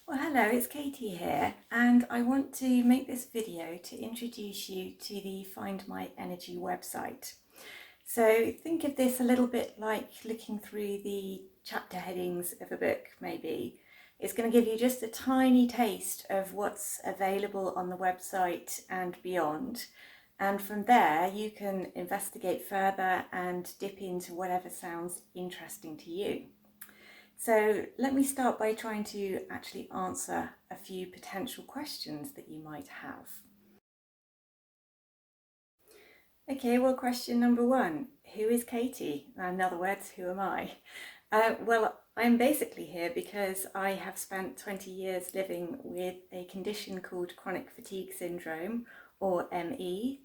Well, hello, it's Katie here, and I want to make this video to introduce you to the Find My Energy website. So think of this a little bit like looking through the chapter headings of a book, maybe. It's going to give you just a tiny taste of what's available on the website and beyond. And from there, you can investigate further and dip into whatever sounds interesting to you. So let me start by trying to actually answer a few potential questions that you might have. Okay, well, question number one, who is Katie? In other words, who am I? Well, I'm basically here because I have spent 20 years living with a condition called chronic fatigue syndrome, or ME,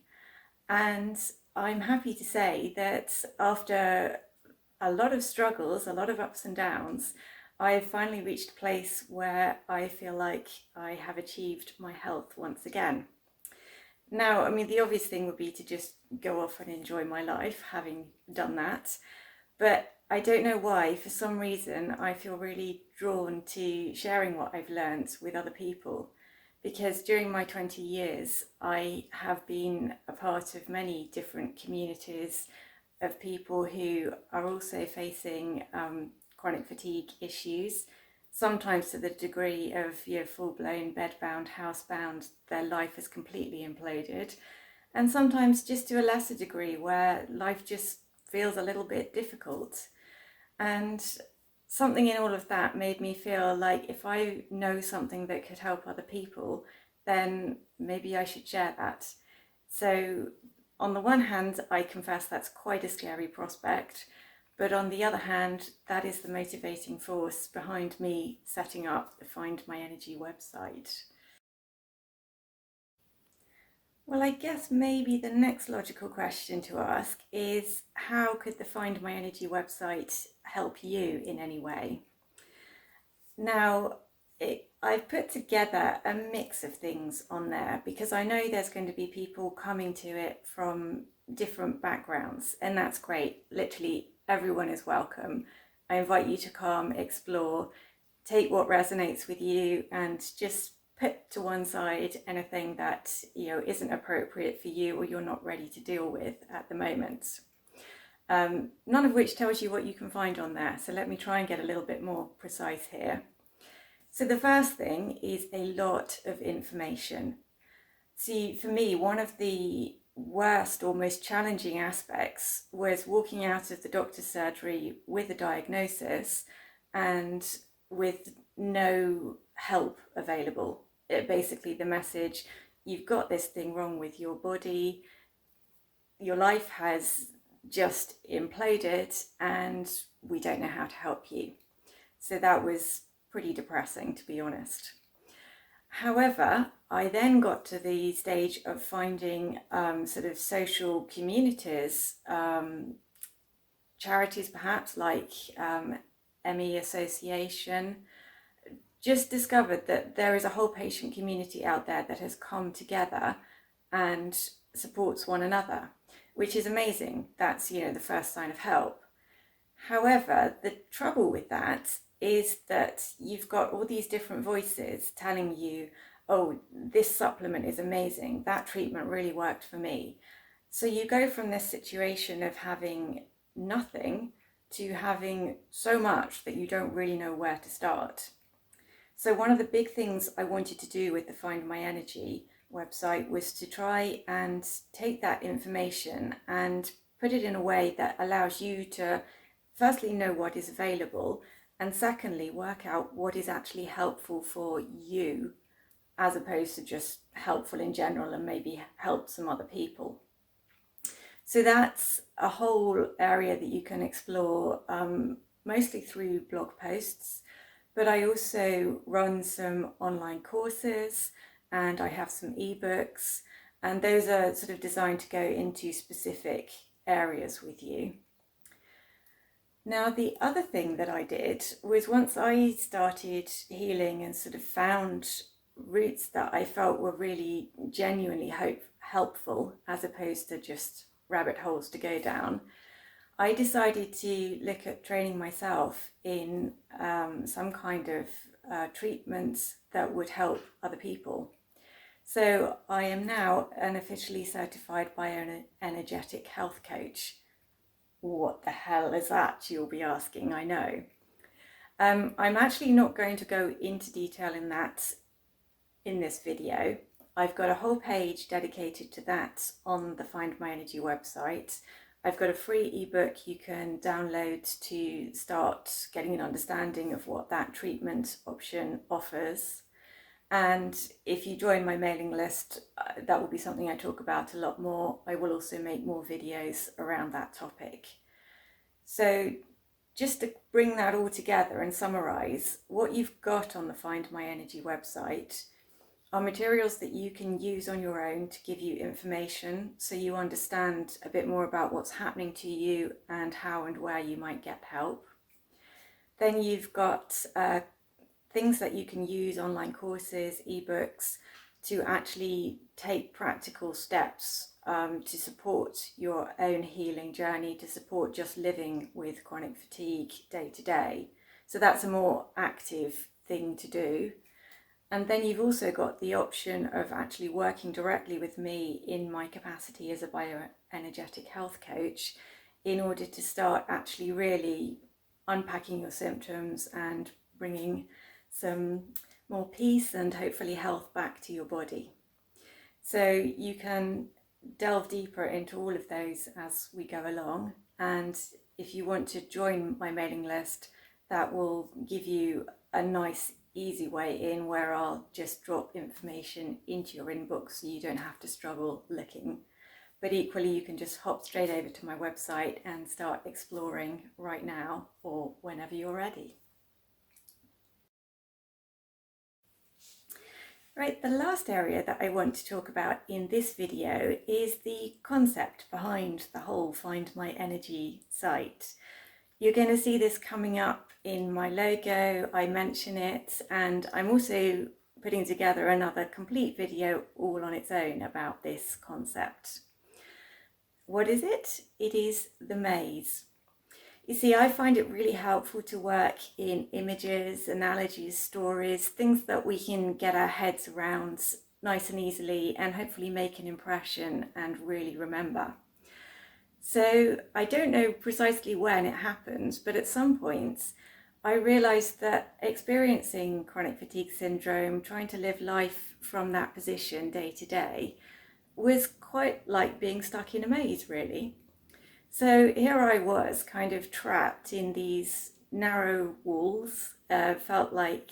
and I'm happy to say that after a lot of struggles, a lot of ups and downs, I've finally reached a place where I feel like I have achieved my health once again. Now, I mean, the obvious thing would be to just go off and enjoy my life, having done that. But I don't know why, for some reason, I feel really drawn to sharing what I've learned with other people. Because during my 20 years, I have been a part of many different communities of people who are also facing chronic fatigue issues, sometimes to the degree of full-blown bed-bound, house-bound, their life has completely imploded, and sometimes just to a lesser degree where life just feels a little bit difficult. And something in all of that made me feel like if I know something that could help other people, then maybe I should share that. So on the one hand, I confess that's quite a scary prospect, but on the other hand, that is the motivating force behind me setting up the Find My Energy website. Well, I guess maybe the next logical question to ask is, how could the Find My Energy website help you in any way? Now, I've put together a mix of things on there because I know there's going to be people coming to it from different backgrounds, and that's great. Literally everyone is welcome. I invite you to come, explore, take what resonates with you, and just put to one side anything that isn't appropriate for you or you're not ready to deal with at the moment. None of which tells you what you can find on there. So let me try and get a little bit more precise here. So the first thing is a lot of information. See, for me, one of the worst or most challenging aspects was walking out of the doctor's surgery with a diagnosis and with no help available. Basically, the message, you've got this thing wrong with your body, your life has just imploded, and we don't know how to help you. So that was pretty depressing, to be honest. However, I then got to the stage of finding sort of social communities, charities perhaps like ME Association, just discovered that there is a whole patient community out there that has come together and supports one another, which is amazing. That's, the first sign of help. However, the trouble with that is that you've got all these different voices telling you, oh, this supplement is amazing, that treatment really worked for me. So you go from this situation of having nothing to having so much that you don't really know where to start. So one of the big things I wanted to do with the Find My Energy website was to try and take that information and put it in a way that allows you to firstly know what is available, and secondly work out what is actually helpful for you, as opposed to just helpful in general and maybe help some other people. So that's a whole area that you can explore, mostly through blog posts, but I also run some online courses and I have some ebooks, and those are sort of designed to go into specific areas with you. Now, the other thing that I did was, once I started healing and sort of found routes that I felt were really genuinely helpful, as opposed to just rabbit holes to go down, I decided to look at training myself in some kind of treatments that would help other people. So I am now an officially certified bioenergetic health coach. What the hell is that, you'll be asking, I know. I'm actually not going to go into detail in that in this video. I've got a whole page dedicated to that on the Find My Energy website. I've got a free ebook you can download to start getting an understanding of what that treatment option offers. And if you join my mailing list, that will be something I talk about a lot more. I will also make more videos around that topic. So just to bring that all together and summarize, what you've got on the Find My Energy website are materials that you can use on your own to give you information so you understand a bit more about what's happening to you and how and where you might get help. Then you've got things that you can use, online courses, ebooks, to actually take practical steps to support your own healing journey, to support just living with chronic fatigue day to day. So that's a more active thing to do. And then you've also got the option of actually working directly with me in my capacity as a bioenergetic health coach in order to start actually really unpacking your symptoms and bringing some more peace and hopefully health back to your body. So you can delve deeper into all of those as we go along. And if you want to join my mailing list, that will give you a nice easy way in where I'll just drop information into your inbox so you don't have to struggle looking. But equally, you can just hop straight over to my website and start exploring right now or whenever you're ready. Right, the last area that I want to talk about in this video is the concept behind the whole Find My Energy site. You're going to see this coming up in my logo, I mention it, and I'm also putting together another complete video all on its own about this concept. What is it? It is the maze. You see, I find it really helpful to work in images, analogies, stories, things that we can get our heads around nice and easily and hopefully make an impression and really remember. So I don't know precisely when it happened, but at some point I realised that experiencing chronic fatigue syndrome, trying to live life from that position day to day, was quite like being stuck in a maze, really. So here I was, kind of trapped in these narrow walls, felt like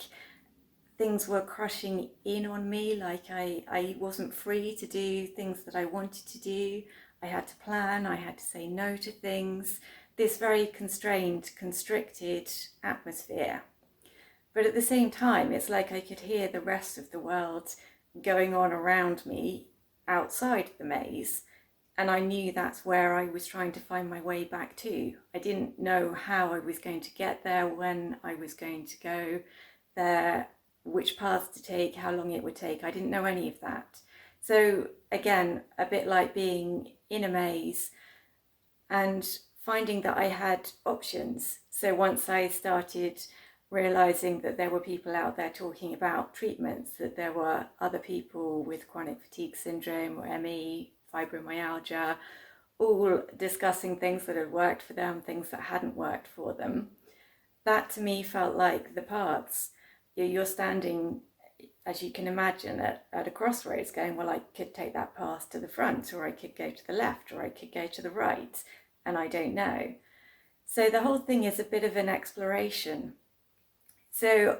things were crushing in on me, like I wasn't free to do things that I wanted to do. I had to plan, I had to say no to things, this very constrained, constricted atmosphere. But at the same time, it's like I could hear the rest of the world going on around me outside the maze. And I knew that's where I was trying to find my way back to. I didn't know how I was going to get there, when I was going to go there, which path to take, how long it would take. I didn't know any of that. So again, a bit like being in a maze and finding that I had options. So once I started realizing that there were people out there talking about treatments, that there were other people with chronic fatigue syndrome or ME, fibromyalgia, all discussing things that had worked for them, things that hadn't worked for them, that to me felt like the paths. You're standing, as you can imagine, at a crossroads going, well, I could take that path to the front, or I could go to the left, or I could go to the right, and I don't know. So the whole thing is a bit of an exploration. So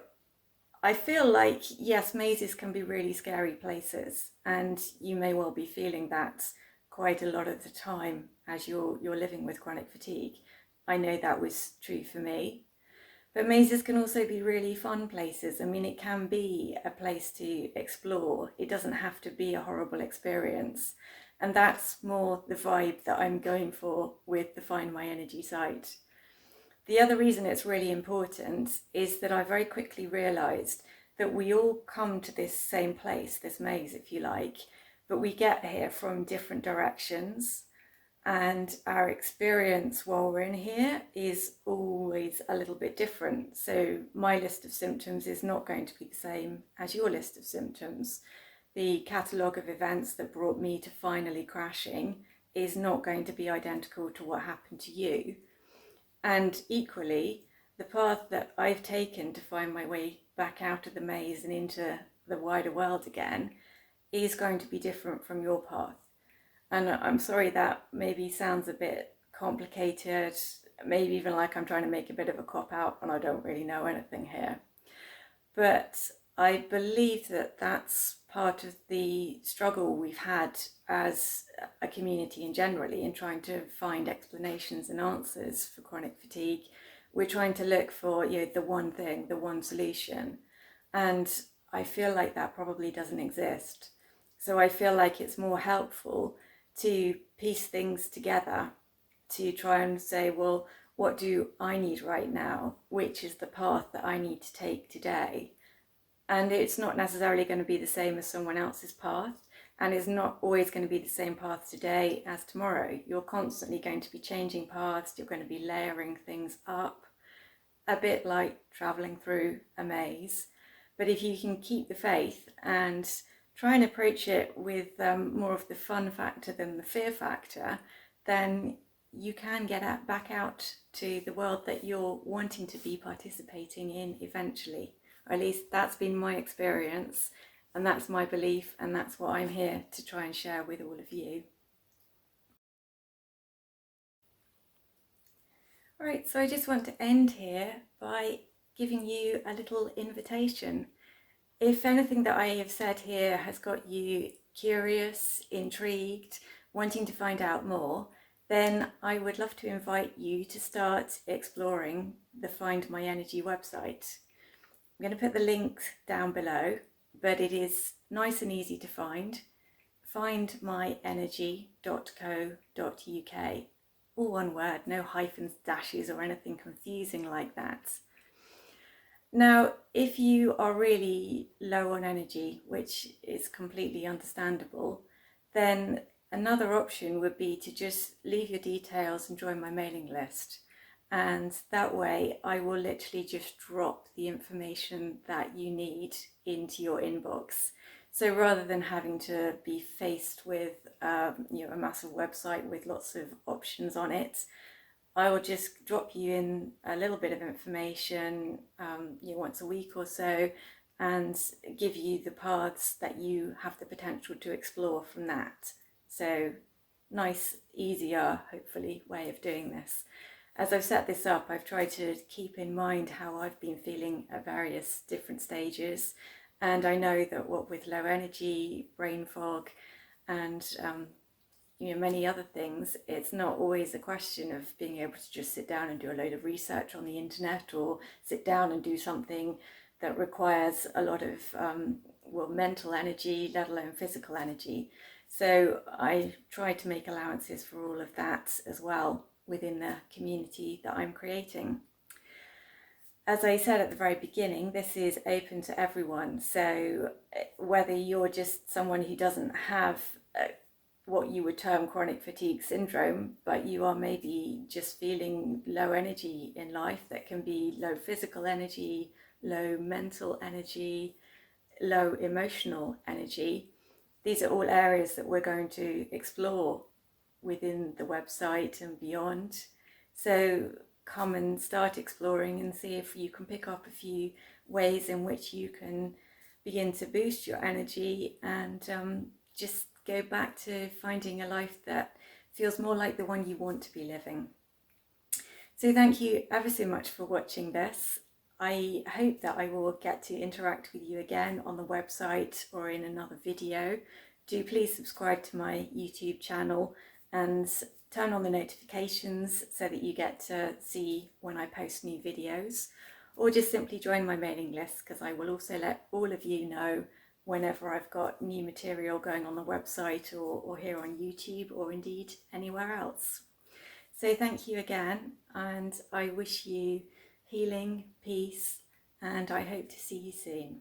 I feel like, yes, mazes can be really scary places, and you may well be feeling that quite a lot of the time as you're living with chronic fatigue. I know that was true for me. But mazes can also be really fun places. I mean, it can be a place to explore. It doesn't have to be a horrible experience. And that's more the vibe that I'm going for with the Find My Energy site. The other reason it's really important is that I very quickly realised that we all come to this same place, this maze if you like, but we get here from different directions. and our experience while we're in here is always a little bit different. So my list of symptoms is not going to be the same as your list of symptoms. The catalogue of events that brought me to finally crashing is not going to be identical to what happened to you. And equally, the path that I've taken to find my way back out of the maze and into the wider world again is going to be different from your path. And I'm sorry that maybe sounds a bit complicated, maybe even like I'm trying to make a bit of a cop out and I don't really know anything here. But I believe that that's part of the struggle we've had as a community and generally in trying to find explanations and answers for chronic fatigue. We're trying to look for, the one thing, the one solution. And I feel like that probably doesn't exist. So I feel like it's more helpful to piece things together, to try and say, well, what do I need right now? Which is the path that I need to take today? And it's not necessarily going to be the same as someone else's path, and it's not always going to be the same path today as tomorrow. You're constantly going to be changing paths, you're going to be layering things up, a bit like traveling through a maze. But if you can keep the faith and try and approach it with more of the fun factor than the fear factor, then you can get back out to the world that you're wanting to be participating in eventually. Or at least that's been my experience, and that's my belief, and that's what I'm here to try and share with all of you. All right, so I just want to end here by giving you a little invitation. If anything that I have said here has got you curious, intrigued, wanting to find out more, then I would love to invite you to start exploring the Find My Energy website. I'm going to put the link down below, but it is nice and easy to find. findmyenergy.co.uk. All one word, no hyphens, dashes, or anything confusing like that. Now, if you are really low on energy, which is completely understandable, then another option would be to just leave your details and join my mailing list. And that way I will literally just drop the information that you need into your inbox. So rather than having to be faced with a massive website with lots of options on it, I will just drop you in a little bit of information once a week or so, and give you the paths that you have the potential to explore from that. So nice, easier, hopefully, way of doing this. As I've set this up, I've tried to keep in mind how I've been feeling at various different stages. And I know that what with low energy, brain fog, and many other things, it's not always a question of being able to just sit down and do a load of research on the internet, or sit down and do something that requires a lot of mental energy, let alone physical energy. So I try to make allowances for all of that as well within the community that I'm creating. As I said at the very beginning, this is open to everyone. So whether you're just someone who doesn't have what you would term chronic fatigue syndrome, but you are maybe just feeling low energy in life, that can be low physical energy, low mental energy, low emotional energy. These are all areas that we're going to explore within the website and beyond. So come and start exploring and see if you can pick up a few ways in which you can begin to boost your energy and just go back to finding a life that feels more like the one you want to be living. So thank you ever so much for watching this. I hope that I will get to interact with you again on the website or in another video. Do please subscribe to my YouTube channel and turn on the notifications so that you get to see when I post new videos, or just simply join my mailing list, because I will also let all of you know whenever I've got new material going on the website or here on YouTube, or indeed anywhere else. So thank you again, and I wish you healing, peace, and I hope to see you soon.